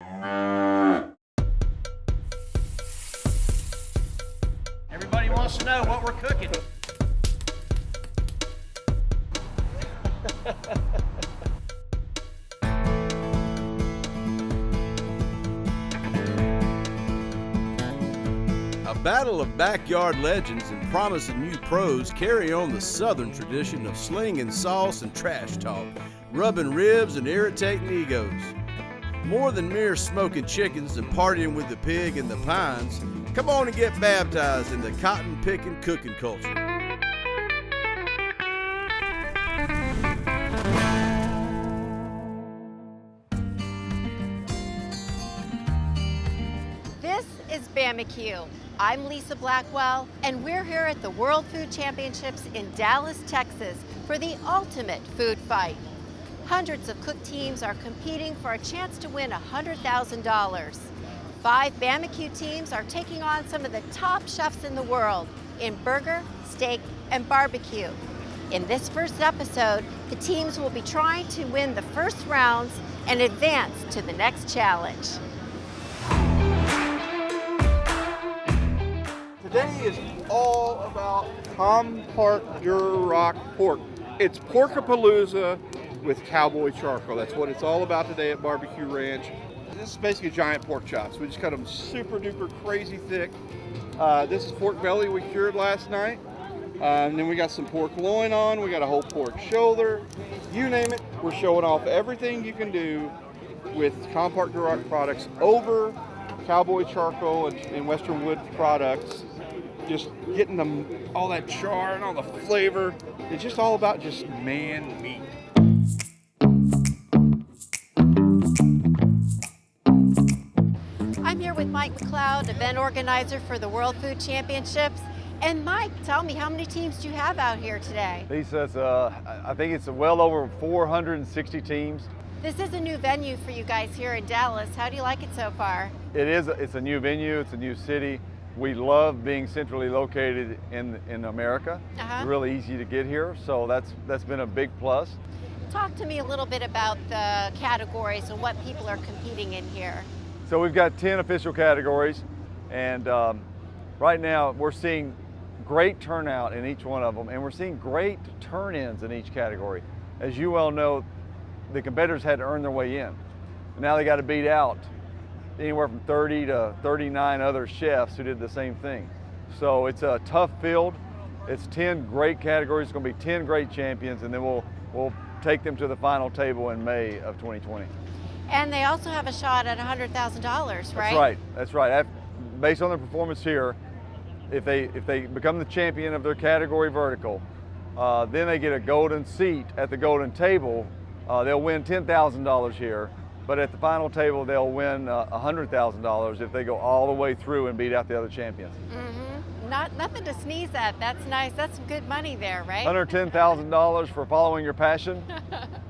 Everybody wants to know what we're cooking. A battle of backyard legends and promising new pros carry on the southern tradition of slinging sauce and trash talk, rubbing ribs and irritating egos. More than mere smoking chickens and partying with the pig in the pines, come on and get baptized in the cotton-picking cooking culture. This is Bama-Q. I'm Lisa Blackwell, and we're here at the World Food Championships in Dallas, Texas for the ultimate food fight. Hundreds of cook teams are competing for a chance to win $100,000. 5 Bama-Q teams are taking on some of the top chefs in the world in burger, steak, and barbecue. In this first episode, the teams will be trying to win the first rounds and advance to the next challenge. Today is all about Park Duroc pork. It's Porkapalooza with cowboy charcoal. That's what it's all about today at Barbecue Ranch. This is basically giant pork chops. We just cut them super duper crazy thick. This is pork belly we cured last night. And then we got some pork loin on. We got a whole pork shoulder. You name it, we're showing off everything you can do with Park Duroc products over cowboy charcoal and Western wood products. Just getting them, all that char and all the flavor. It's just all about just man meat. I'm here with Mike McLeod, event organizer for the World Food Championships. And Mike, tell me, how many teams do you have out here today? Lisa, I think it's well over 460 teams. This is a new venue for you guys here in Dallas. How do you like it so far? It's a new venue, it's a new city. We love being centrally located in America. It's really easy to get here, so that's been a big plus. Talk to me a little bit about the categories and what people are competing in here. So we've got 10 official categories, and right now we're seeing great turnout in each one of them, and we're seeing great turn-ins in each category. As you well know, the competitors had to earn their way in. Now they got to beat out anywhere from 30 to 39 other chefs who did the same thing. So it's a tough field. It's 10 great categories. It's going to be 10 great champions, and then we'll take them to the final table in May of 2020. And they also have a shot at $100,000, right? That's right. Based on their performance here, if they become the champion of their category vertical, then they get a golden seat at the golden table. They'll win $10,000 here, but at the final table they'll win $100,000 if they go all the way through and beat out the other champions. Nothing to sneeze at. That's nice. That's some good money there, right? $110,000 for following your passion.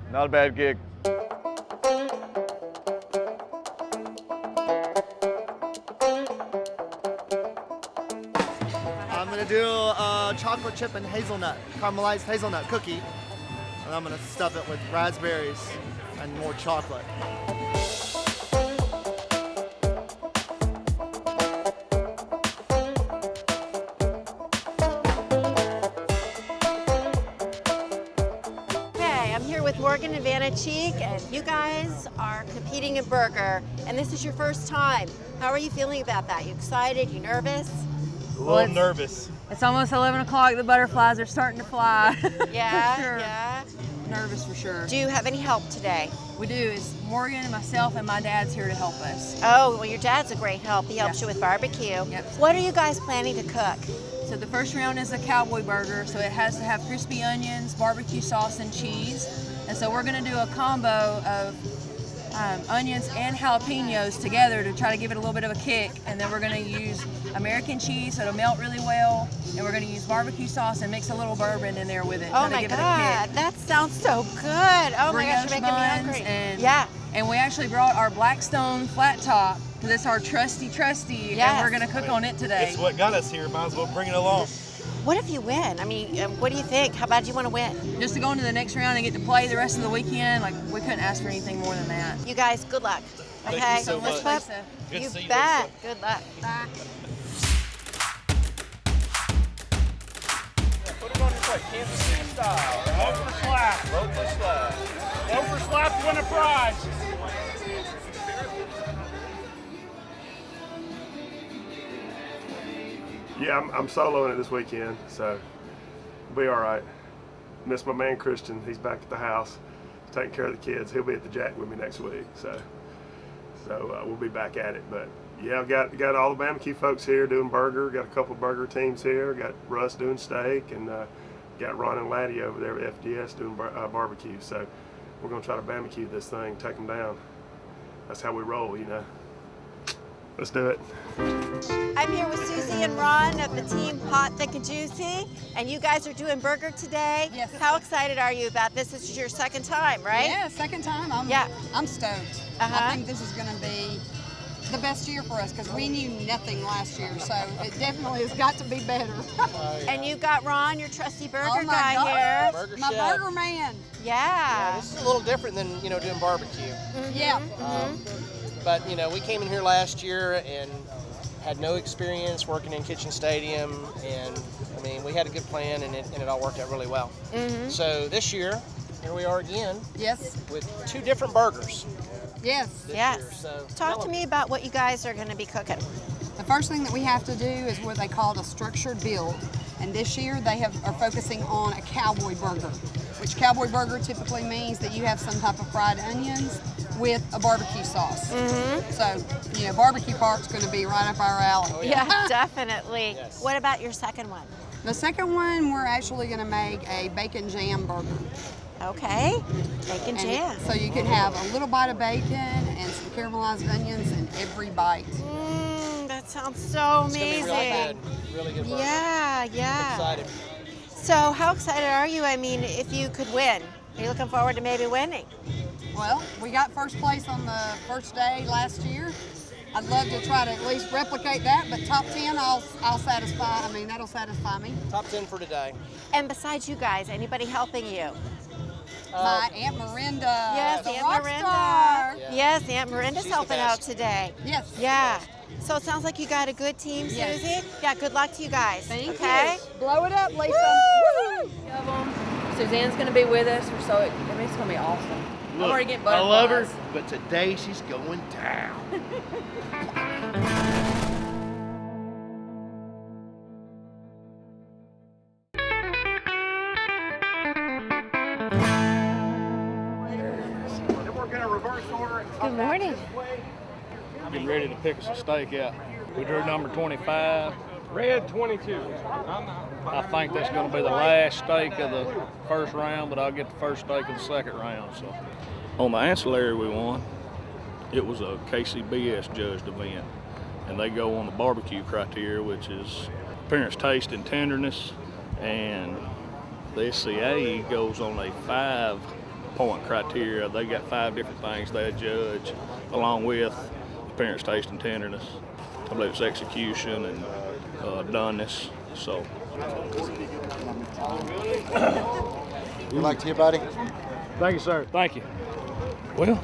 Not a bad gig. I'm gonna do a chocolate chip and hazelnut, caramelized hazelnut cookie, and I'm gonna stuff it with raspberries and more chocolate. Okay, I'm here with Morgan and Vanna Cheek, and you guys are competing in burger, and this is your first time. How are you feeling about that? You excited? You nervous? A little nervous. It's almost 11 o'clock. The butterflies are starting to fly. Yeah, For sure. yeah. Nervous for sure. Do you have any help today? We do. It's Morgan and myself and my dad's here to help us. Oh, well, your dad's a great help. He helps you with barbecue. Yep. What are you guys planning to cook? So the first round is a cowboy burger, so it has to have crispy onions, barbecue sauce, and cheese. And so we're going to do a combo of onions and jalapenos together to try to give it a little bit of a kick. And then we're going to use American cheese so it'll melt really well. And we're going to use barbecue sauce and mix a little bourbon in there with it. Oh my God, that sounds so good. Oh my gosh, you're making me hungry. And we actually brought our Blackstone flat top because it's our trusty, Yes. and we're going to cook on it today. It's what got us here. Might as well bring it along. What if you win? I mean, what do you think? How bad do you want to win? Just to go into the next round and get to play the rest of the weekend, like we couldn't ask for anything more than that. You guys, good luck. Thank Okay, you so let's much. put- Good to you see you, bet. Lisa. Good luck. Bye. Put it on your plate, Kansas City style. Vote for slap. Vote for slap. Vote for slap to win a prize. Yeah, I'm soloing it this weekend, so we'll be all right. Miss my man Christian. He's back at the house, taking care of the kids. He'll be at the Jack with me next week, so we'll be back at it. But yeah, I've got all the Bama-Q folks here doing burger. Got a couple burger teams here. Got Russ doing steak, and got Ron and Laddie over there at FDS doing barbecue. So we're gonna try to Bama-Q this thing, take them down. That's how we roll, you know. Let's do it. I'm here with Susie and Ron of the team Hot, Thick, and Juicy, and you guys are doing burger today. Yes. How excited are you about this? This is your second time, right? Yeah, second time. I'm stoked. Uh-huh. I think this is going to be the best year for us because we knew nothing last year, so it definitely has got to be better. And you got Ron, your trusty burger Oh my guy gosh. here. Burger My chef. burger man. Yeah. This is a little different than, doing barbecue. Yeah. But, we came in here last year and had no experience working in Kitchen Stadium, and we had a good plan, and it all worked out really well. So this year, here we are again Yes. with 2 different burgers Yes. this Yes. year. So Talk to me about what you guys are going to be cooking. The first thing that we have to do is what they call a structured build. And this year they are focusing on a cowboy burger, which cowboy burger typically means that you have some type of fried onions with a barbecue sauce. So, barbecue part's going to be right up our alley. Yeah, definitely. Yes. What about your second one? The second one, we're actually going to make a bacon jam burger. Okay, bacon And jam. So you can have a little bite of bacon and some caramelized onions in every bite. That sounds so it's amazing. gonna be really good. Really good burger. Yeah. Excited. So how excited are you? If you could win, are you looking forward to maybe winning? Well, we got first place on the first day last year. I'd love to try to at least replicate that, but top 10, I'll satisfy. That'll satisfy me. Top 10 for today. And besides you guys, anybody helping you? My Aunt Miranda. Yes, the Aunt rock Miranda. star. Yeah. Yes, Aunt Miranda's She's the helping out best. today. Yes. Yeah. So it sounds like you got a good team, Yes. Susie. Yeah, good luck to you guys. Thank okay? you. Blow it up, Lisa. Of them. Suzanne's going to be with us. We're so it's going to be awesome. I'm already getting I love her, butterflies. but today she's going down. Good morning. Getting ready to pick us a steak out. We drew number 25. Red 22. I think that's going to be the last steak of the first round, but I'll get the first steak of the second round. So, on the ancillary we won, it was a KCBS judged event, and they go on the barbecue criteria, which is appearance, taste, and tenderness, and the SCA goes on a 5-point criteria. They got 5 different things they judge, along with appearance, taste, and tenderness. I believe it's execution and doneness. So, Good luck to you, buddy. thank you, sir. Thank you. Well,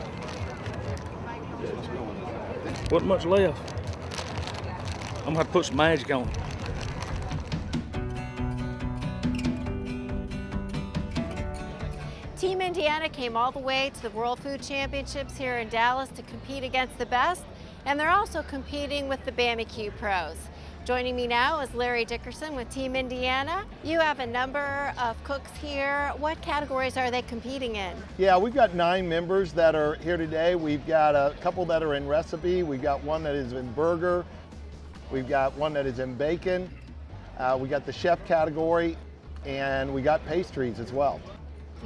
wasn't much left. I'm gonna have to put some magic on it. Team Indiana came all the way to the World Food Championships here in Dallas to compete against the best, and they're also competing with the Bama-Q pros. Joining me now is Larry Dickerson with Team Indiana. You have a number of cooks here. What categories are they competing in? Yeah, we've got 9 members that are here today. We've got a couple that are in recipe. We've got one that is in burger. We've got one that is in bacon. We got the chef category, and we got pastries as well.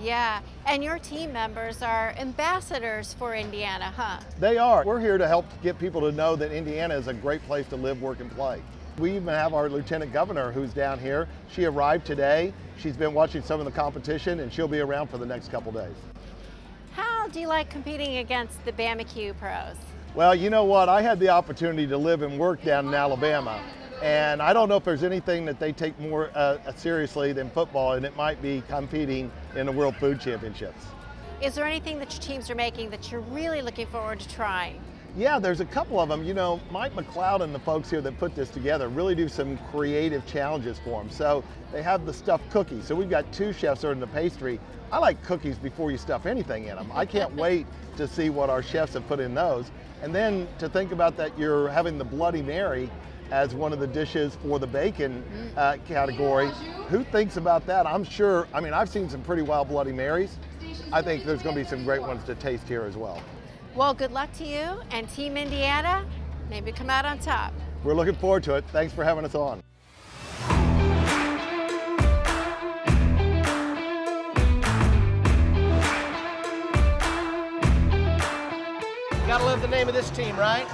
Yeah, and your team members are ambassadors for Indiana, huh? They are. We're here to help get people to know that Indiana is a great place to live, work, and play. We even have our Lieutenant Governor who's down here. She arrived today. She's been watching some of the competition, and she'll be around for the next couple days. How do you like competing against the Bama-Q pros? Well, you know what? I had the opportunity to live and work down in Alabama, and I don't know if there's anything that they take more seriously than football, and it might be competing in the World Food Championships. Is there anything that your teams are making that you're really looking forward to trying? Yeah, there's a couple of them. You know, Mike McLeod and the folks here that put this together really do some creative challenges for them. So they have the stuffed cookies. So we've got 2 chefs that are in the pastry. I like cookies before you stuff anything in them. I can't wait to see what our chefs have put in those. And then to think about that you're having the Bloody Mary as one of the dishes for the bacon category. Who thinks about that? I'm sure, I mean, I've seen some pretty wild Bloody Marys. I think there's going to be some great ones to taste here as well. Well, good luck to you and Team Indiana. Maybe come out on top. We're looking forward to it. Thanks for having us on. You gotta love the name of this team, right?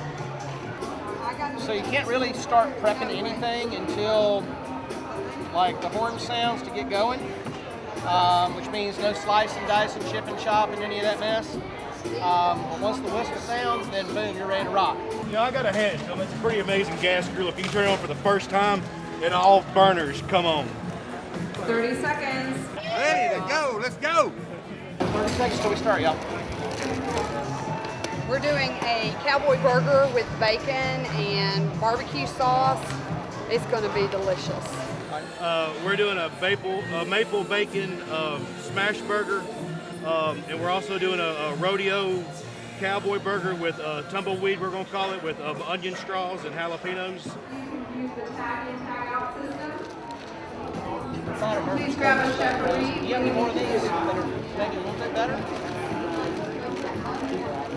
So you can't really start prepping anything until like the horn sounds to get going, which means no slice and dice and chip and chop and any of that mess. But once the whistle sounds, then boom, you're ready to rock. You know, I got a hand to them. It's a pretty amazing gas grill. If you turn it on for the first time, and all burners come on. 30 seconds. Ready to go. Let's go. 30 seconds till we start, y'all. We're doing a cowboy burger with bacon and barbecue sauce. It's going to be delicious. We're doing a maple bacon smash burger, and we're also doing a rodeo cowboy burger with tumbleweed, we're going to call it, with onion straws and jalapenos. Please grab a shepherd. Do you have any more of these that are maybe a little bit better?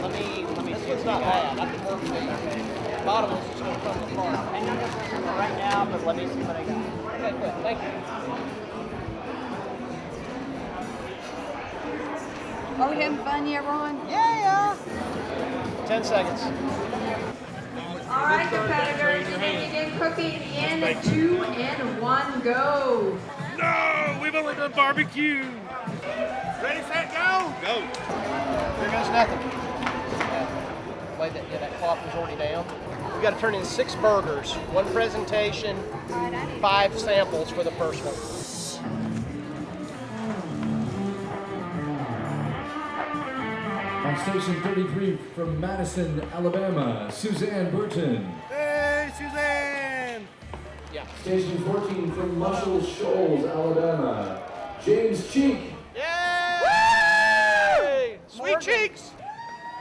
Let me. This one's not bad. I can work with these. Bottom one's just going to come apart. Hang on for right now, but let me see what I got. Okay, good. Thank you. Are we having fun yet, Ron? Yeah. 10 seconds. All right, competitors, you need to get cooking in 2 and 1, go. No, we've only done barbecue. Ready, set, go. Go. Here goes nothing. Wait, that cloth was already down. We got to turn in 6 burgers, 1 presentation, 5 samples for the first one. On station 33 from Madison, Alabama, Suzanne Burton. Hey, Suzanne! Yeah. Station 14 from Muscle Shoals, Alabama, James Cheek. Yay! Sweet cheeks!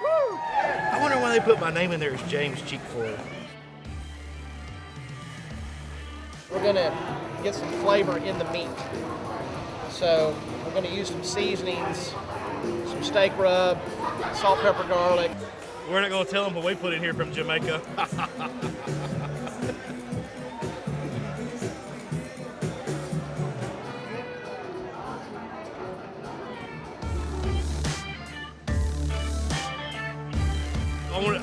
Woo! I wonder why they put my name in there as James Cheek for. We're going to get some flavor in the meat. So we're going to use some seasonings, some steak rub, salt, pepper, garlic. We're not going to tell them what we put in here from Jamaica.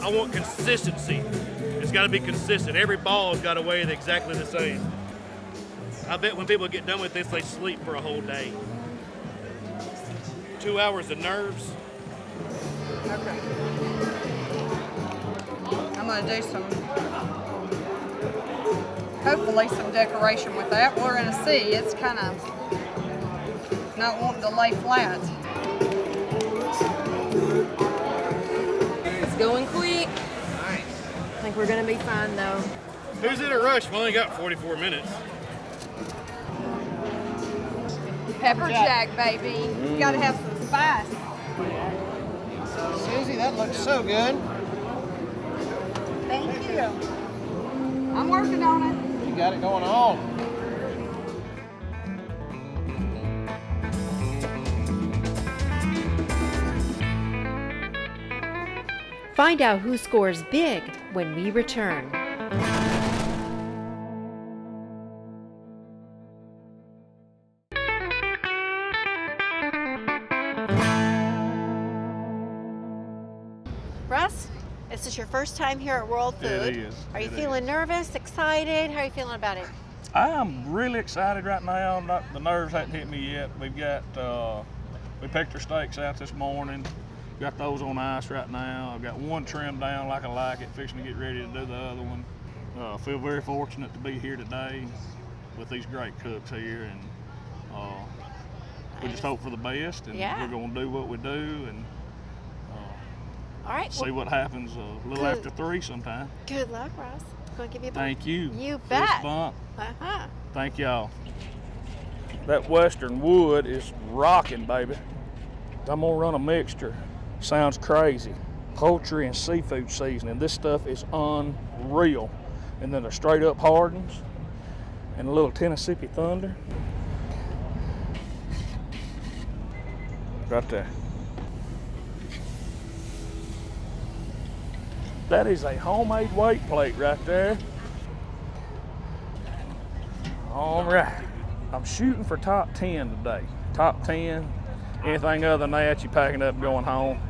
I want consistency. It's got to be consistent. Every ball has got to weigh exactly the same. I bet when people get done with this, they sleep for a whole day. 2 hours of nerves. Okay. I'm going to do hopefully some decoration with that. We're going to see. It's kind of not wanting to lay flat. It's going quick. Nice. I think we're going to be fine though. Who's in a rush? We only got 44 minutes. Pepper jack, baby. You got to have some spice. Susie, that looks so good. Thank you. I'm working on it. You got it going on. Find out who scores big when we return. Russ, this is your first time here at World Food. It is. Are you It feeling nervous, excited? How are you feeling about it? I'm really excited right now. The nerves haven't hit me yet. We picked our steaks out this morning. Got those on ice right now. I've got one trimmed down like I like it, fixing to get ready to do the other one. I feel very fortunate to be here today with these great cooks here, and we just hope for the best, and we're going to do what we do. And All right. See what happens a little Good. after 3 sometime. Good luck, Ross. Going to give you a bump. Thank you. You Fist bet. bump. Uh-huh. Thank y'all. That western wood is rocking, baby. I'm gonna run a mixture. Sounds crazy. Poultry and seafood seasoning. This stuff is unreal. And then the straight up hardens and a little Tennessee Thunder. Right there. That is a homemade weight plate right there. All right. I'm shooting for top 10 today. Top 10. Anything other than that, you packing up and going home.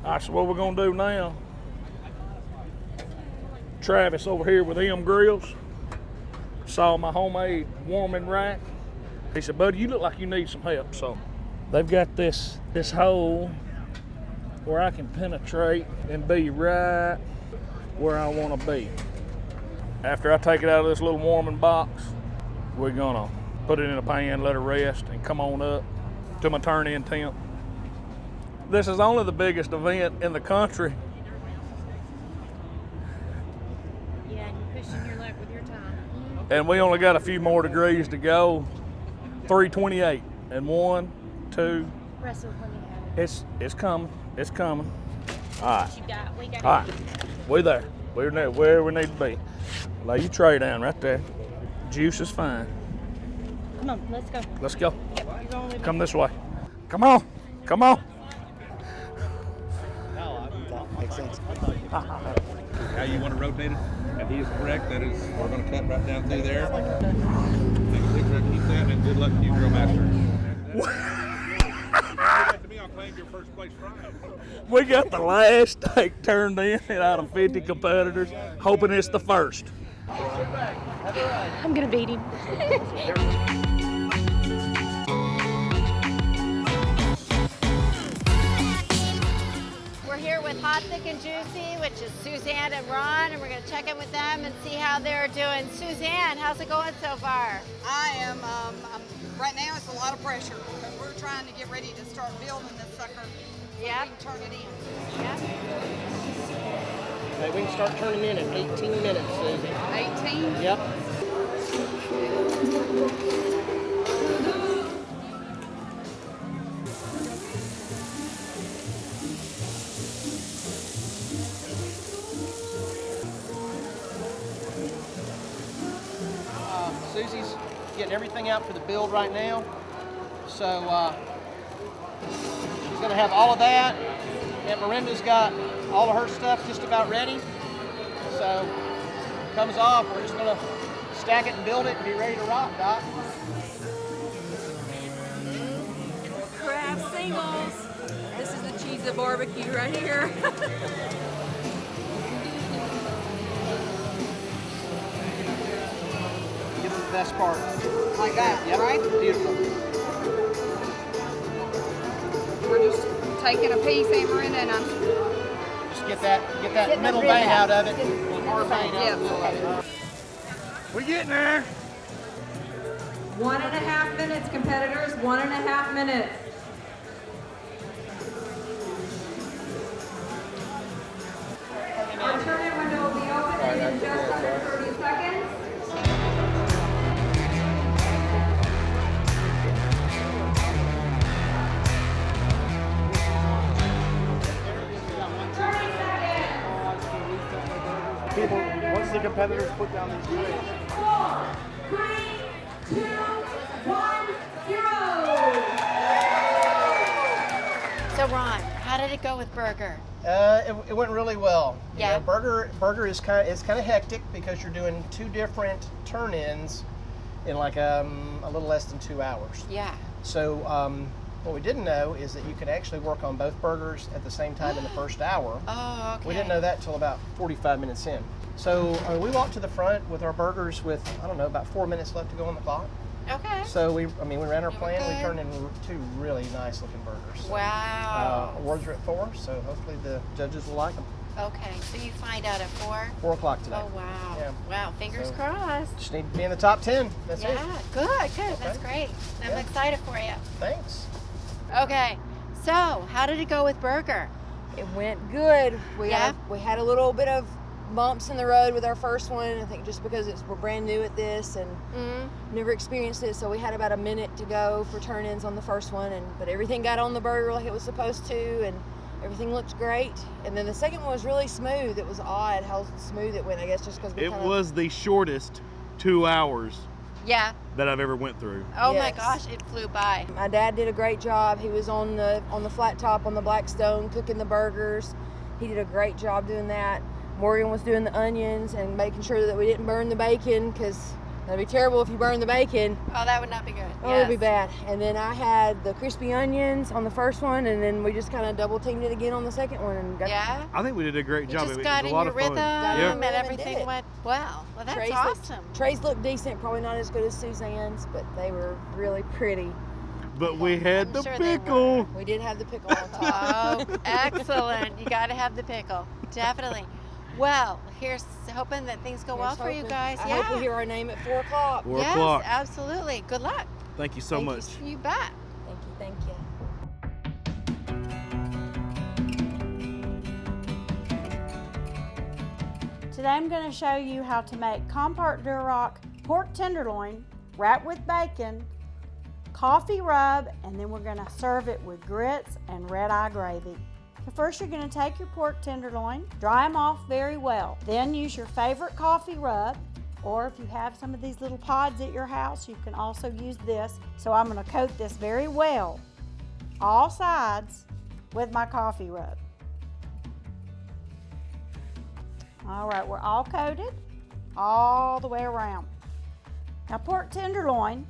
All right, so what we're gonna do now, Travis over here with M Grills saw my homemade warming rack. He said, buddy, you look like you need some help. So they've got this hole where I can penetrate and be right where I wanna be. After I take it out of this little warming box, we're gonna put it in a pan, let it rest, and come on up to my turn-in temp. This is only the biggest event in the country. Yeah, and you're pushing your luck with your time. And we only got a few more degrees to go. 328. And 1, 2. Russell, let me have it. It's coming. It's coming. All right. What you got? We got All right. We're there. We're where we need to be. Lay your tray down right there. Juice is fine. Come on, let's go. Let's go. Yep, you're going with Come me. this way. Come on. Come on. Makes sense. How you want to rotate it? And he is correct. That is, we're going to cut right down through there. Take a picture of keep that, and good luck to you, Grill Master. To me, I'll claim your first place prize. We got the last steak turned in out of 50 competitors, hoping it's the first. I'm gonna beat him. We're here with Hot, Thick, and Juicy, which is Suzanne and Ron, and we're going to check in with them and see how they're doing. Suzanne, how's it going so far? I am, right now it's a lot of pressure because we're trying to get ready to start building this sucker so we can turn it in. Yeah. Okay, we can start turning in 18 minutes, Susie. 18? Yep. Susie's getting everything out for the build right now. So she's going to have all of that. And Miranda's got all of her stuff just about ready. So it comes off, we're just going to stack it and build it and be ready to rock, Doc. Crab singles. This is the cheese of barbecue right here. This is the best part. Like that, Yep. right? Beautiful. We're just taking a piece, Aunt Miranda, and I'm Just get that middle vein out of it. Hard vein out of the middle of it. We're getting there. 1.5 minutes, competitors. 1.5 minutes. Our turn-in window will be open in just under 30 seconds. People, once the competitors put down these trays. 4, 3, 2, 1, 0. So Ron, how did it go with Burger? It went really well. Yeah. You know, burger is kind of hectic because you're doing 2 different turn-ins in like a little less than 2 hours. Yeah. So what we didn't know is that you could actually work on both burgers at the same time in the first hour. Oh, okay. We didn't know that until about 45 minutes in. So we walked to the front with our burgers with, I don't know, about 4 minutes left to go on the clock. Okay. So we ran our plan. good. We turned in 2 really nice looking burgers. Wow. Awards are at 4, so hopefully the judges will like them. Okay, so you find out at 4? 4 o'clock today. Oh, wow. Yeah. Wow, fingers So, crossed. Just need to be in the top 10. That's it. Yeah, good. That's great. I'm Yeah. excited for you. Thanks. Okay, so how did it go with Burger? It went good. We had a little bit of bumps in the road with our first one. I think just because we're brand new at this and never experienced it, so we had about a minute to go for turn-ins on the first one, but everything got on the burger like it was supposed to, and everything looked great. And then the second one was really smooth. It was odd how smooth it went, I guess, just because it was the shortest 2 hours that I've ever went through. Oh my gosh, it flew by. My dad did a great job. He was on the flat top on the Blackstone cooking the burgers. He did a great job doing that. Morgan was doing the onions and making sure that we didn't burn the bacon, because that'd be terrible if you burn the bacon. Oh, that would not be good. Oh, it'd be bad. And then I had the crispy onions on the first one, and then we just kind of double teamed it again on the second one. And I think we did a great job. Just It got was in a lot your of fun. rhythm, and everything went well. Well, that's awesome. Trays looked decent, probably not as good as Suzanne's, but they were really pretty. But we had the pickle. We did have the pickle on top. Oh, excellent. You got to have the pickle. Definitely. Well, here's hoping that things go well for you guys. I hope we hear our name at 4 o'clock. 4 yes, o'clock. absolutely. Good luck. Thank you so much. You bet. Thank you. Today I'm going to show you how to make Compart Duroc pork tenderloin wrapped with bacon, coffee rub, and then we're going to serve it with grits and red-eye gravy. So first you're going to take your pork tenderloin, dry them off very well. Then use your favorite coffee rub, or if you have some of these little pods at your house, you can also use this. So I'm going to coat this very well, all sides, with my coffee rub. All right, we're all coated all the way around. Now pork tenderloin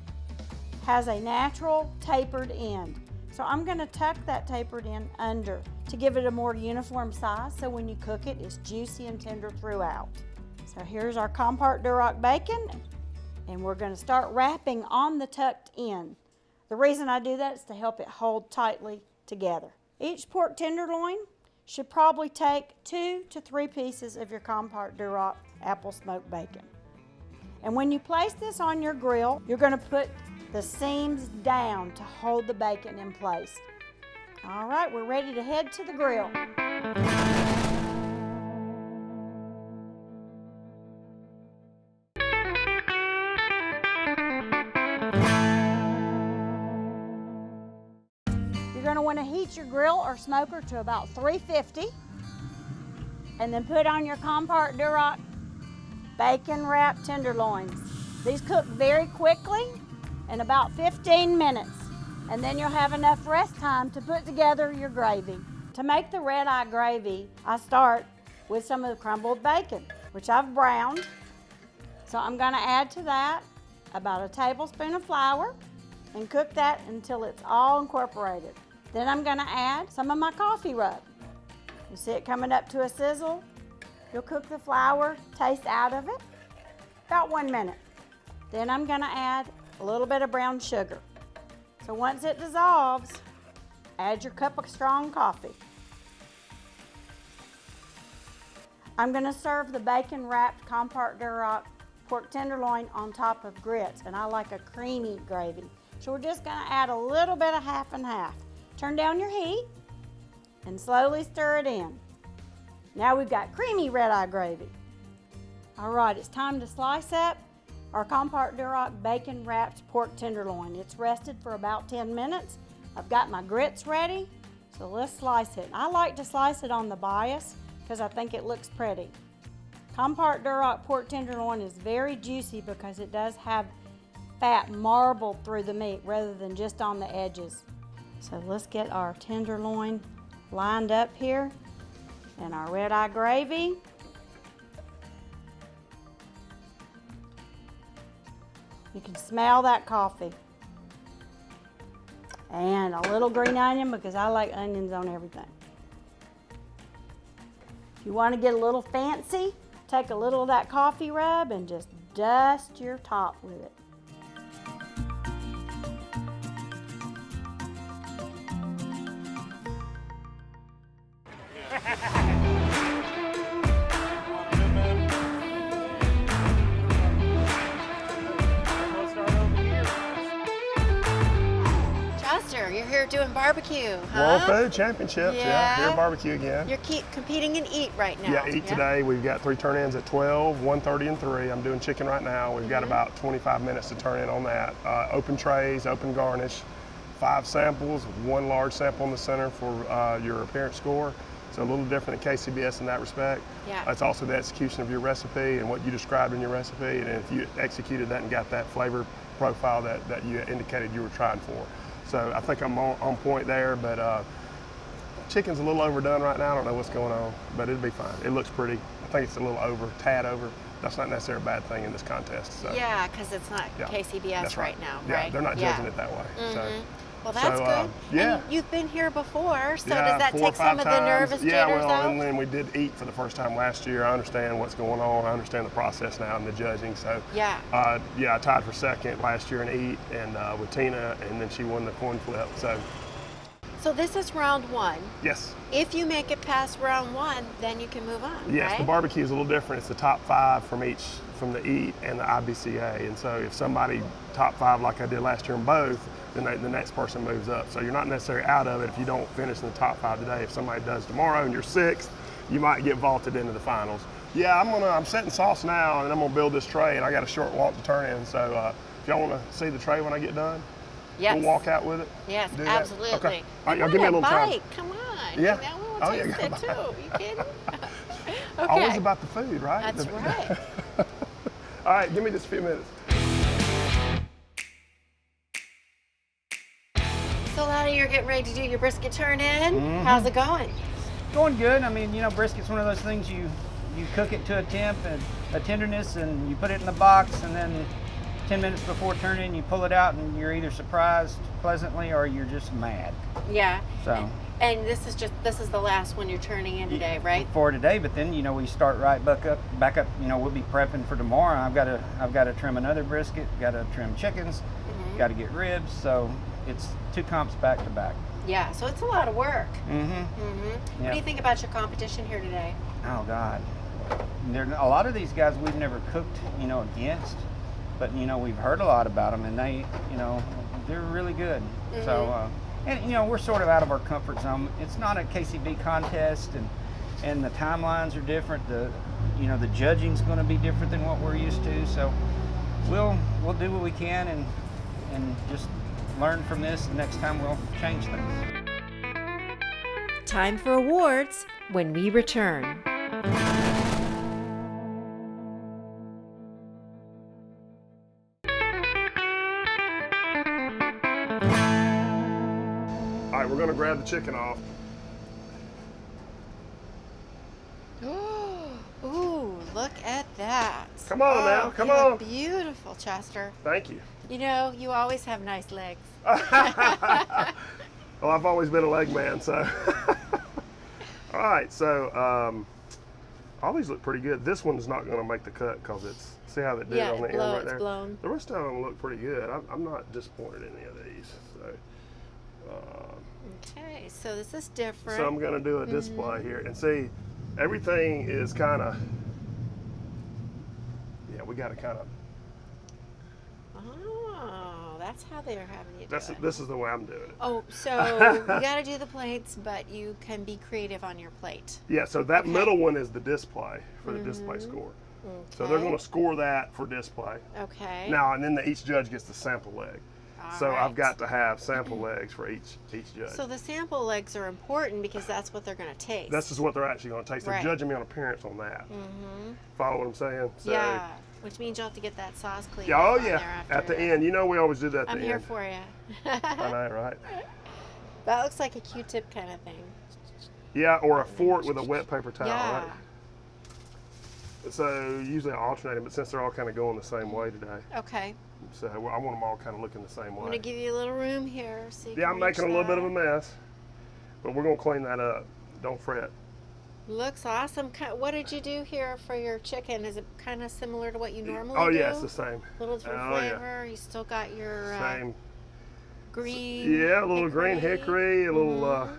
has a natural tapered end. So I'm going to tuck that tapered end under to give it a more uniform size, so when you cook it, it's juicy and tender throughout. So here's our Compart Duroc bacon, and we're going to start wrapping on the tucked end. The reason I do that is to help it hold tightly together. Each pork tenderloin should probably take 2 to 3 pieces of your Compart Duroc apple smoked bacon. And when you place this on your grill, you're going to put the seams down to hold the bacon in place. All right, we're ready to head to the grill. You're going to want to heat your grill or smoker to about 350, and then put on your Compart Duroc bacon wrapped tenderloins. These cook very quickly, in about 15 minutes, and then you'll have enough rest time to put together your gravy. To make the red-eye gravy, I start with some of the crumbled bacon, which I've browned. So I'm going to add to that about a tablespoon of flour and cook that until it's all incorporated. Then I'm going to add some of my coffee rub. You see it coming up to a sizzle? You'll cook the flour, taste out of it, about 1 minute. Then I'm going to add a little bit of brown sugar. So once it dissolves, add your cup of strong coffee. I'm going to serve the bacon wrapped Compart Duroc pork tenderloin on top of grits, and I like a creamy gravy. So we're just going to add a little bit of half and half. Turn down your heat and slowly stir it in. Now we've got creamy red-eye gravy. All right, it's time to slice up our Compart Duroc bacon wrapped pork tenderloin. It's rested for about 10 minutes. I've got my grits ready, so let's slice it. I like to slice it on the bias because I think it looks pretty. Compart Duroc pork tenderloin is very juicy because it does have fat marbled through the meat rather than just on the edges. So let's get our tenderloin lined up here and our red-eye gravy. You can smell that coffee. And a little green onion because I like onions on everything. If you want to get a little fancy, take a little of that coffee rub and just dust your top with it. You're here here doing barbecue, World huh? Food Championships, yeah. Here at barbecue again. You're competing in Eat right now. Yeah, Eat today. We've got 3 turn-ins at 12, 1:30, and 3. I'm doing chicken right now. We've got about 25 minutes to turn in on that. Open trays, open garnish, 5 samples, 1 large sample in the center for your appearance score. So a little different than KCBS in that respect. Yeah. It's also the execution of your recipe and what you described in your recipe, and if you executed that and got that flavor profile that you indicated you were trying for. So I think I'm on point there, but chicken's a little overdone right now. I don't know what's going on, but it'll be fine. It looks pretty. I think it's a little tad over. That's not necessarily a bad thing in this contest. So. Yeah, because it's not KCBS right now, right? Yeah, they're not judging it that way. So. Well, that's good. Yeah. And you've been here before, so yeah, does that 4 or take some 5 of the times. nervous jitters out? And then we did Eat for the first time last year. I understand what's going on. I understand the process now and the judging. So I tied for second last year in Eat and with Tina, and then she won the coin flip. So this is round 1. Yes. If you make it past round 1, then you can move on. Yes, right? The barbecue is a little different. It's the top 5 from the Eat and the IBCA, and so if somebody top 5 like I did last year in both, then the next person moves up. So you're not necessarily out of it if you don't finish in the top 5 today. If somebody does tomorrow and you're 6th, you might get vaulted into the finals. Yeah, I'm setting sauce now, and I'm gonna build this tray, and I got a short walk to turn in. So if y'all want to see the tray when I get done, we'll walk out with it. Yes, do that? absolutely. Okay. All right, y'all give me a little time. Come on. Yeah. Now we want to taste it too. Are you kidding? Okay. Always about the food, right? That's right. All right, give me just a few minutes. So Lottie, you're getting ready to do your brisket turn in. How's it going? Going good. I mean, brisket's one of those things you cook it to a temp and a tenderness, and you put it in the box, and then 10 minutes before turn-in, you pull it out, and you're either surprised pleasantly or you're just mad. Yeah. So. And this is the last one you're turning in today, right? For today, but then we start right back up. We'll be prepping for tomorrow. I've got to trim another brisket. Got to trim chickens. Got to get ribs. So it's 2 comps back to back. Yeah. So it's a lot of work. Yeah. What do you think about your competition here today? Oh God, a lot of these guys we've never cooked, against, but we've heard a lot about them, and they, they're really good. So. And we're sort of out of our comfort zone. It's not a KCB contest, and the timelines are different. The judging's going to be different than what we're used to. So we'll do what we can and just learn from this. And next time we'll change things. Time for awards when we return. All right, we're gonna grab the chicken off. Ooh, look at that. Come on now, come on. Beautiful, Chester. Thank you. You always have nice legs. Well, I've always been a leg man, so. All right, so all these look pretty good. This one's not gonna make the cut because see how they did on the end right there? Blown. The rest of them look pretty good. I'm not disappointed in any of these. So. Okay, so this is different. So I'm going to do a display here, and see, everything is kind of, we got to kind of. Oh, that's how they're having you do it. This is the way I'm doing it. Oh, so you got to do the plates, but you can be creative on your plate. Yeah, so that middle one is the display for the display score. Okay. So they're going to score that for display. Okay. Now, and then each judge gets the sample leg. So I've got to have sample legs for each judge. So the sample legs are important because that's what they're going to taste. This is what they're actually going to taste. They're judging me on appearance on that. Follow what I'm saying? So, yeah, which means you'll have to get that sauce cleaned yeah, oh up yeah, on there after at the end. We always do that at the end. I'm here for you. I know, right? That looks like a Q-tip kind of thing. Yeah, or a fork with a wet paper towel, yeah. right? So usually I alternate them, but since they're all kind of going the same way today. Okay. So I want them all kind of looking the same way. I'm going to give you a little room here. So you yeah, can I'm making a little bit of a that. mess, but we're going to clean that up. Don't fret. Looks awesome. What did you do here for your chicken? Is it kind of similar to what you normally do? Oh, do? yeah, it's the same. A little different flavor. Yeah. You still got your same green. Yeah, a little green hickory, a little. All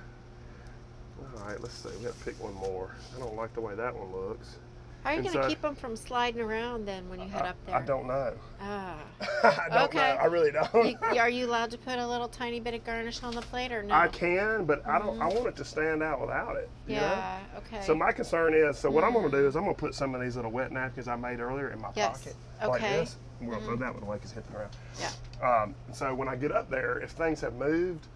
right, let's see. We got to pick one more. I don't like the way that one looks. How are you And going to so- keep them from sliding around then when you head up there? I don't know. Ah. I don't Okay. know. I really don't. Are you allowed to put a little tiny bit of garnish on the plate or no? I can, but I don't. I want it to stand out without it. you know? Yeah, okay. So my concern is, what I'm going to do is I'm going to put some of these little wet napkins I made earlier in my Yes. pocket, Okay. like this. And we're going to throw that one away because it's hitting the ground. Yeah. So when I get up there, if things have moved,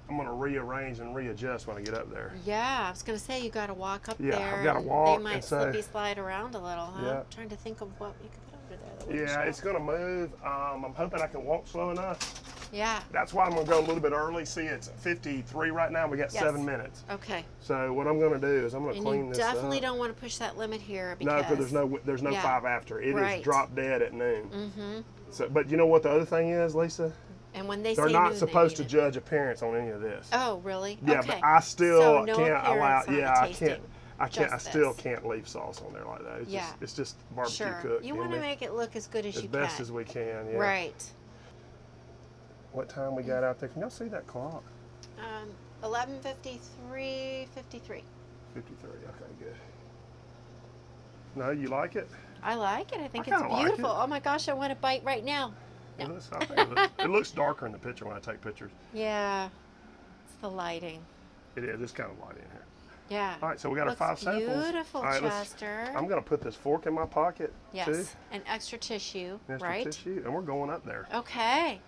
I'm going to rearrange and readjust when I get up there. Yeah, I was going to say you got to walk up Yeah, there. I've gotta and walk They might and so- slippy slide around a little, huh? Yeah. I'm trying to think of what you could put under there. That wouldn't Yeah, show. it's going to move. I'm hoping I can walk slow enough. Yeah. That's why I'm going to go a little bit early. See, it's 53 right now. We got Yes. 7 minutes. Okay. So what I'm going to do is I'm going to And clean you this definitely up. don't want to push that limit here No, because because there's no Yeah. 5 after. It Right. is drop dead at noon. Mm-hmm. So, but you know what the other thing is, Lisa? And when they They're say not noon, they supposed to mean it. judge appearance on any of this. Oh, really? Yeah, okay. but I still So no can't allow. appearance on the Yeah, I tasting, can't. I just still this. can't leave sauce on there like that. It's Yeah. just, it's just barbecue Sure. cooked. You in want to there. make it look as good as you best can. as we can. Yeah. Right. What time we got out there? Can y'all see that clock? 11:53. 53. Okay, good. No, you like it? I like it. I think I it's kinda like beautiful. it. Oh my gosh, I want to bite right now. It looks, I think it looks darker in the picture when I take pictures. Yeah. It's the lighting. It is. It's kind of light in here. Yeah. All right, so we got our Looks 5 samples. beautiful, All right, Chester. I'm going to put this fork in my pocket Yes. too. And extra tissue, Extra right? tissue, and we're going up there. Okay.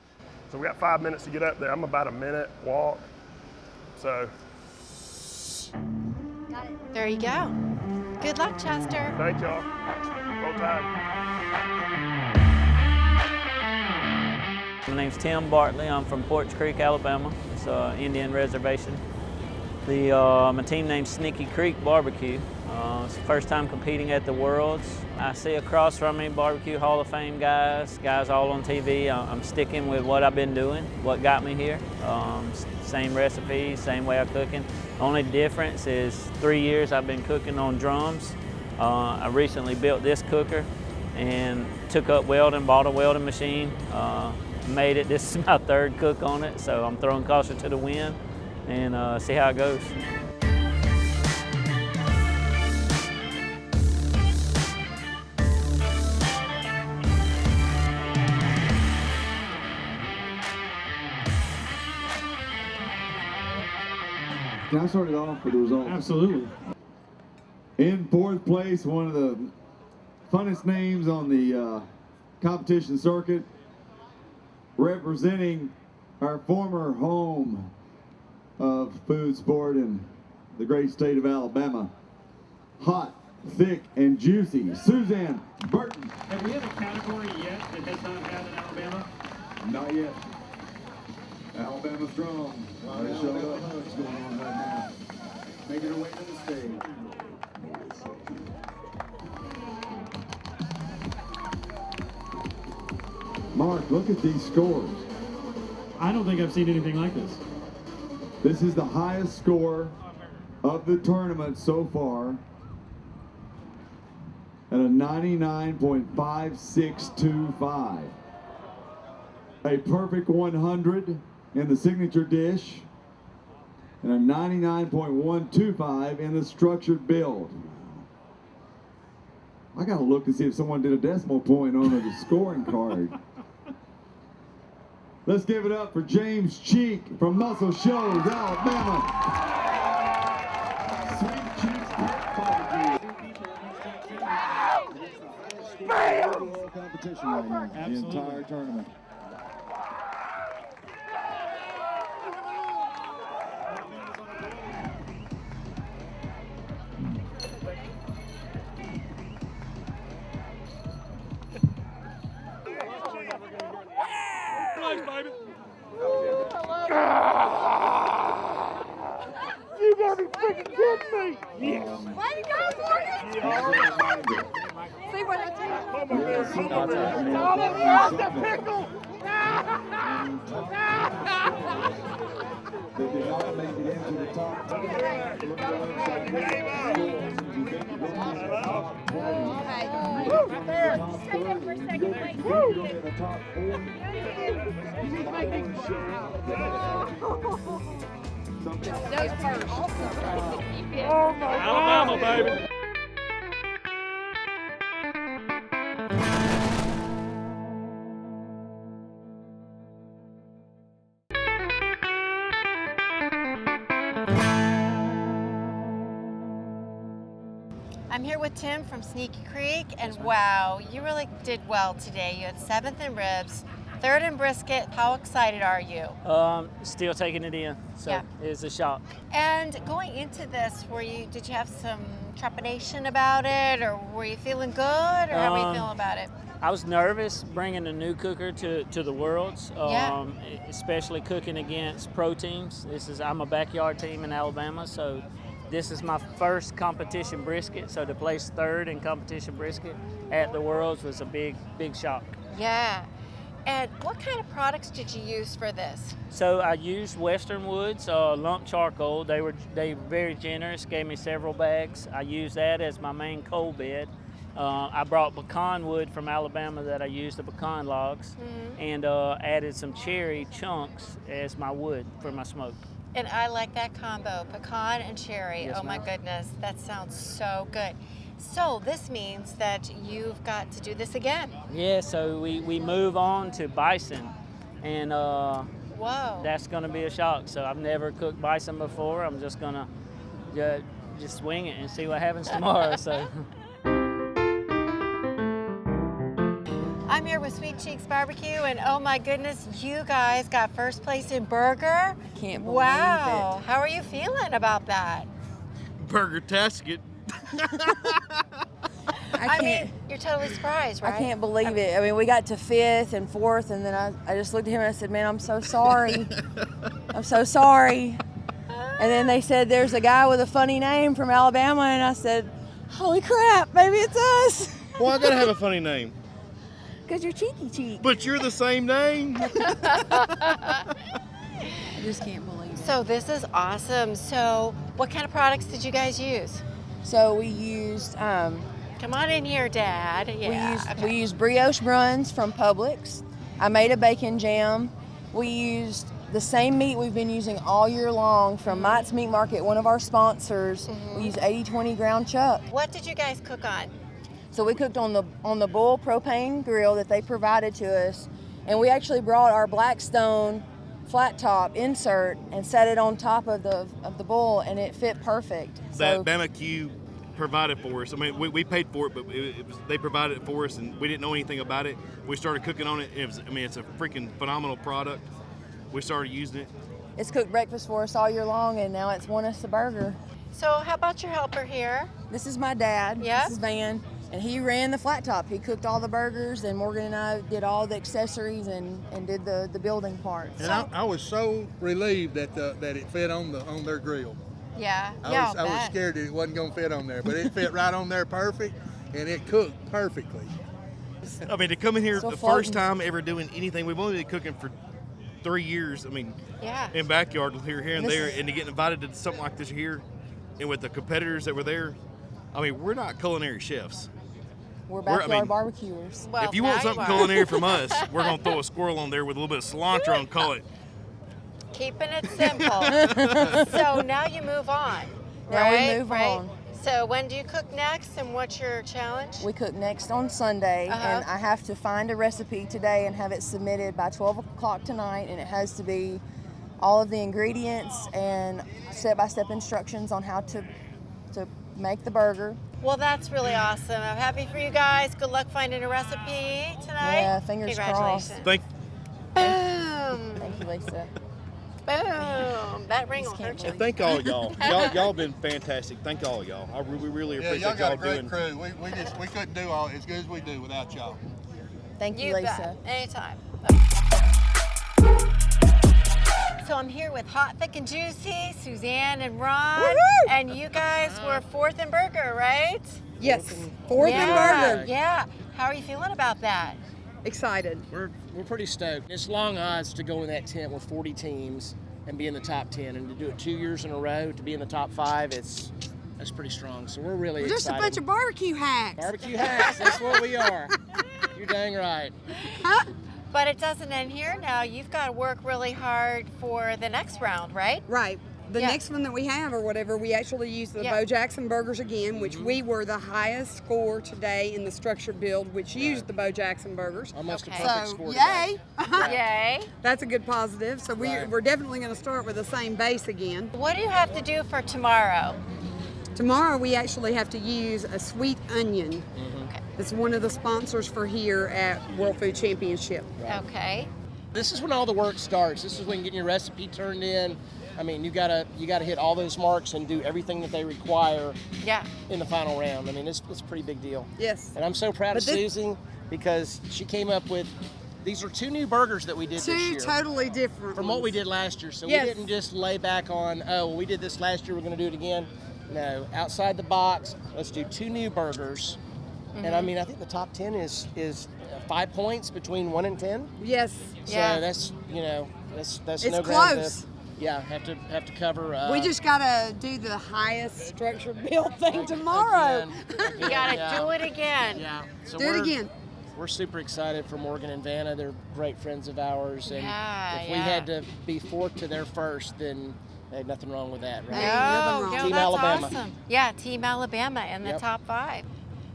So we got 5 minutes to get up there. I'm about a minute walk. So There you go. Good luck, Chester. thank y'all. Roll Tide. My name's Tim Bartley. I'm from Porch Creek, Alabama. It's an Indian reservation. My team name's Sneaky Creek Barbecue. It's the first time competing at the Worlds. I see across from me Barbecue Hall of Fame guys all on TV. I'm sticking with what I've been doing, what got me here. Same recipes, same way of cooking. Only difference is 3 years I've been cooking on drums. I recently built this cooker and took up welding, bought a welding machine, made it. This is my 3rd cook on it, so I'm throwing caution to the wind and see how it goes. Can I start it off with the results? Absolutely. In 4th place, one of the funnest names on the competition circuit, representing our former home of food sport in the great state of Alabama. Hot, thick, and juicy, Suzanne Burton. Have we have a category yet that has not had in Alabama? Not yet. Alabama strong. They showed up. What's going on right now? Making her way to the stage. Mark, look at these scores. I don't think I've seen anything like this. This is the highest score of the tournament so far at a 99.5625. A perfect 100 in the signature dish and a 99.125 in the structured build. I gotta look to see if someone did a decimal point on the scoring card. Let's give it up for James Cheek from Muscle Shoals, Alabama. Sweet Cheeks Barbecue. Competition right now, the entire tournament. Baby. You gotta be freaking kidding me! Yes. Way to go, Morgan! See what I tell you? Oh, the pickle! They did not make it into the top 10. Those first. Oh my Alabama, God. baby. I'm here with Tim from Sneaky Creek, and wow, you really did well today. You had 7th in ribs, 3rd in brisket. How excited are you? Still taking it in, so it's a shock. And going into this, did you have some trepidation about it, or were you feeling good, or how were you feeling about it? I was nervous bringing a new cooker to the Worlds, especially cooking against pro teams. I'm a backyard team in Alabama, so this is my first competition brisket. So to place 3rd in competition brisket at the Worlds was a big shock. Yeah. And what kind of products did you use for this? So I used Western Woods lump charcoal. They were very generous, gave me several bags. I used that as my main coal bed. I brought pecan wood from Alabama that I used, the pecan logs, and added some cherry chunks as my wood for my smoke. And I like that combo, pecan and cherry. Yes, oh my ma'am. goodness, that sounds so good. So this means that you've got to do this again. Yeah, so we move on to bison, and whoa, that's going to be a shock. So I've never cooked bison before. I'm just going to just swing it and see what happens tomorrow. So. I'm here with Sweet Cheeks Barbecue, and oh my goodness, you guys got 1st place in burger. Can't believe wow. it. How are you feeling about that? Burger-tastic. I mean, you're totally surprised, right? I can't believe it. I mean, we got to 5th and 4th, and then I just looked at him and I said, man, I'm so sorry. I'm so sorry. And then they said, there's a guy with a funny name from Alabama, and I said, holy crap, maybe it's us. Well, I gotta have a funny name. Because you're Cheeky Cheek. But you're the same name. I just can't believe it. So this is awesome. So what kind of products did you guys use? So we used... Come on in here, Dad. Yeah. We used brioche buns from Publix. I made a bacon jam. We used the same meat we've been using all year long from Mike's Meat Market, one of our sponsors. We used 80/20 ground chuck. What did you guys cook on? So we cooked on the Bull propane grill that they provided to us, and we actually brought our Blackstone flat top insert and set it on top of the Bull, and it fit perfect. That Bama-Q provided for us. I mean, we paid for it, but they provided it for us, and we didn't know anything about it. We started cooking on it. It's a freaking phenomenal product. We started using it. It's cooked breakfast for us all year long, and now it's won us a burger. So how about your helper here? This is my dad. Yeah. This is Van. And he ran the flat top. He cooked all the burgers, and Morgan and I did all the accessories and did the building parts. And I was so relieved that it fit on their grill. Yeah. I was scared that it wasn't going to fit on there, but it fit right on there perfect, and it cooked perfectly. I mean, to come in here So the floating. first time ever doing anything, we've only been cooking for 3 years. I mean, in backyard here and there, and to get invited to something like this here, and with the competitors that were there, I mean, we're not culinary chefs. We're backyard barbecuers. Well, if you want something culinary from us, we're going to throw a squirrel on there with a little bit of cilantro and call it. Keeping it simple. So now you move on. Now right? we move on. So when do you cook next, and what's your challenge? We cook next on Sunday, and I have to find a recipe today and have it submitted by 12 o'clock tonight, and it has to be all of the ingredients and step-by-step instructions on how to make the burger. Well, that's really awesome. I'm happy for you guys. Good luck finding a recipe tonight. Yeah, fingers crossed. Boom. Thank you, Lisa. Boom. That ring will hurt you. Thank all of y'all. Y'all been fantastic. Thank all of y'all. We really appreciate y'all got a doing. great crew. We couldn't do all as good as we do without y'all. Thank you, You Lisa. bet. Anytime. So I'm here with Hot, Thick, and Juicy, Suzanne and Ron. Woo-hoo! And you guys were 4th in burger, right? Yes, 4th in burger. Yeah. How are you feeling about that? Excited. We're pretty stoked. It's long odds to go in that tent with 40 teams and be in the top 10, and to do it 2 years in a row to be in the top 5, that's pretty strong. So we're really We're just excited. a bunch of barbecue hacks. Barbecue hacks. That's what we are. You're dang right. But it doesn't end here now. You've got to work really hard for the next round, right? Right. The next one that we have or whatever, we actually use the Bo Jackson burgers again, which we were the highest score today in the structured build, which used the Bo Jackson burgers. Almost a perfect score yay! Yay! That's a good positive. So we're definitely going to start with the same base again. What do you have to do for tomorrow? Tomorrow we actually have to use a sweet onion. Okay. That's one of the sponsors for here at World Food Championship. Okay. This is when all the work starts. This is when getting your recipe turned in. I mean, you gotta hit all those marks and do everything that they require. Yeah. In the final round. I mean, it's a pretty big deal. Yes. And I'm so proud of Susie because she came up with. These are 2 new burgers that we did this year. 2 totally different from what we did last year. So yes. We didn't just lay back on, oh, well, we did this last year, we're going to do it again. No, outside the box, let's do 2 new burgers. And I mean, I think the top 10 is 5 points between 1 and 10. Yes. So that's, that's it's no ground close. to, have to cover. We just gotta do the highest structured build thing tomorrow. You gotta do it again. Yeah. So do it again. We're super excited for Morgan and Vanna. They're great friends of ours. And if we had to be 4th to their first, then there's nothing wrong with that, right? No, Team that's Alabama. awesome. Yeah, Team Alabama in the top 5.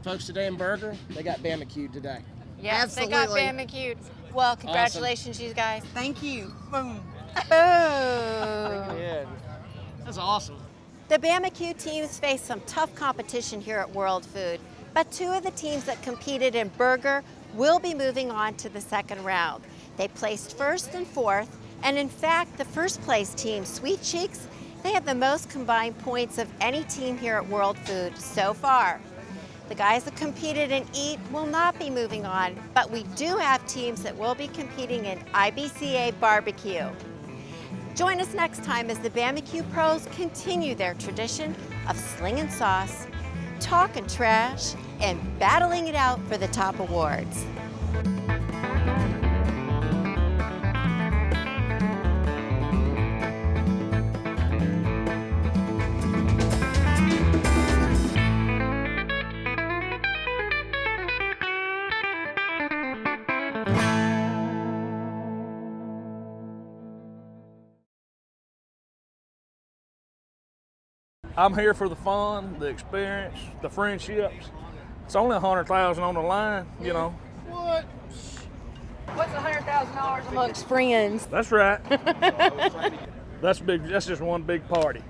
Folks today in Burger, they got Bama-Q today. Yes, they got Bama-Q. Well, congratulations, you guys. Thank you. Boom. Boom. That's awesome. The Bama-Q teams face some tough competition here at World Food, but 2 of the teams that competed in Burger will be moving on to the second round. They placed 1st and 4th, and in fact, the first place team, Sweet Cheeks, they have the most combined points of any team here at World Food so far. The guys that competed in Eat will not be moving on, but we do have teams that will be competing in IBCA Barbecue. Join us next time as the Bama-Q pros continue their tradition of slinging sauce, talking trash, and battling it out for the top awards. I'm here for the fun, the experience, the friendships. It's only $100,000 on the line, you know. What? What's $100,000 amongst friends? That's right. That's big. That's just one big party.